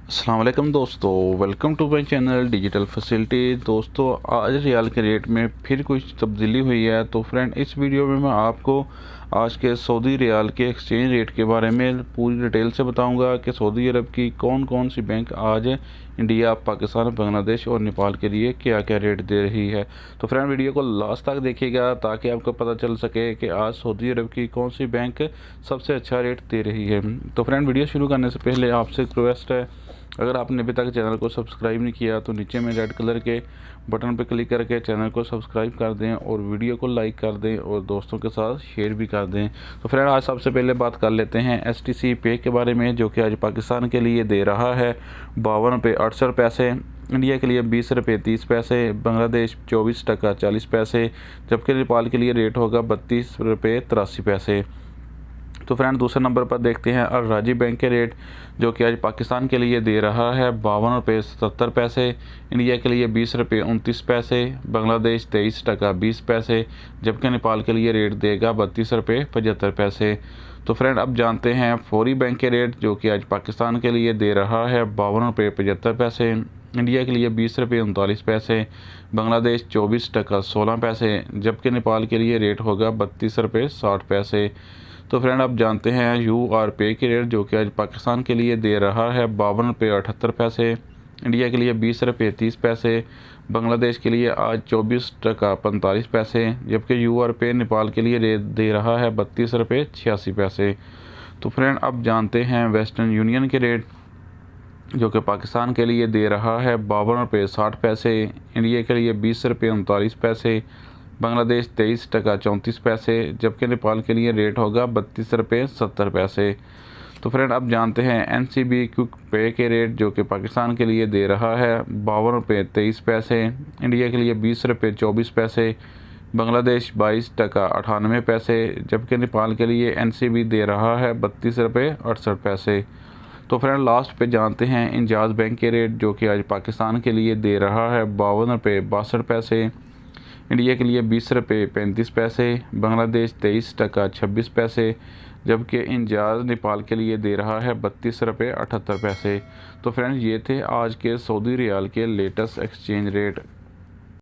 अस्सलाम वालेकुम दोस्तों, welcome to my channel digital facility. दोस्तों, आज रियाल के रेट में फिर कुछ तब्दीली हुई है। तो फ्रेंड, इस वीडियो में मैं आपको आज के सऊदी रियाल के एक्सचेंज रेट के बारे में पूरी डिटेल से बताऊंगा कि सऊदी अरब की कौन कौन सी बैंक आज इंडिया, पाकिस्तान, बांग्लादेश और नेपाल के लिए क्या क्या रेट दे रही है। तो फ्रेंड, वीडियो को लास्ट तक देखिएगा ताकि आपको पता चल सके कि आज सऊदी अरब की कौन सी बैंक सबसे अच्छा रेट दे रही है। तो फ्रेंड, वीडियो शुरू करने से पहले आपसे रिक्वेस्ट है, अगर आपने अभी तक चैनल को सब्सक्राइब नहीं किया तो नीचे में रेड कलर के बटन पर क्लिक करके चैनल को सब्सक्राइब कर दें और वीडियो को लाइक कर दें और दोस्तों के साथ शेयर भी कर दें। तो फ्रेंड, आज सबसे पहले बात कर लेते हैं STC पे के बारे में, जो कि आज पाकिस्तान के लिए दे रहा है 52 रुपये 68 पैसे, इंडिया के लिए 20 रुपये 30 पैसे, बांग्लादेश 24 टका 40 पैसे, जबकि नेपाल के लिए रेट होगा 32 रुपये 83 पैसे। तो फ्रेंड, दूसरे नंबर पर देखते हैं अल राजी बैंक के रेट, जो कि आज पाकिस्तान के लिए दे रहा है 52 रुपये 77 पैसे, इंडिया के लिए 20 रुपये 29 पैसे, बांग्लादेश 23 टका 20 पैसे, जबकि नेपाल के लिए रेट देगा 32 रुपये 75 पैसे। तो फ्रेंड, अब जानते हैं फौरी बैंक के रेट, जो कि आज पाकिस्तान के लिए दे रहा है 52 रुपये 75 पैसे, इंडिया के लिए 20 रुपये 39 पैसे, बांग्लादेश 24 टका 16 पैसे, जबकि नेपाल के लिए रेट होगा 32 रुपये 60 पैसे। तो फ्रेंड, आप जानते हैं URP के रेट, जो कि आज पाकिस्तान के लिए दे रहा है 52 रुपये 78 पैसे, इंडिया के लिए 20 रुपये 30 पैसे, बांग्लादेश के लिए आज 24 टका 45 पैसे, जबकि URP नेपाल के लिए रेट दे रहा है 32 रुपये 86 पैसे। तो फ्रेंड, अब जानते हैं वेस्टर्न यूनियन के रेट, जो कि पाकिस्तान के लिए दे रहा है 52 रुपये 60 पैसे, इंडिया के लिए 20 रुपये 39 पैसे, बांग्लादेश 23 टका 34 पैसे, जबकि नेपाल के लिए रेट होगा 32 रुपये 70 पैसे। तो फ्रेंड, अब जानते हैं NCB क्विक पे के रेट, जो कि पाकिस्तान के लिए दे रहा है 52 रुपये 23 पैसे, इंडिया के लिए 20 रुपये 24 पैसे, बांग्लादेश 22 टका 98 पैसे, जबकि नेपाल के लिए NCB दे रहा है 32 रुपये 68 पैसे। तो फ्रेंड, लास्ट पे जानते हैं इंजाज बैंक के रेट, जो कि आज पाकिस्तान के लिए दे रहा है 52 रुपये 62 पैसे, इंडिया के लिए 20 रुपये 35 पैसे, बांग्लादेश 23 टका 26 पैसे, जबकि इंजाज नेपाल के लिए दे रहा है 32 रुपये 78 पैसे। तो फ्रेंड्स, ये थे आज के सऊदी रियाल के लेटेस्ट एक्सचेंज रेट।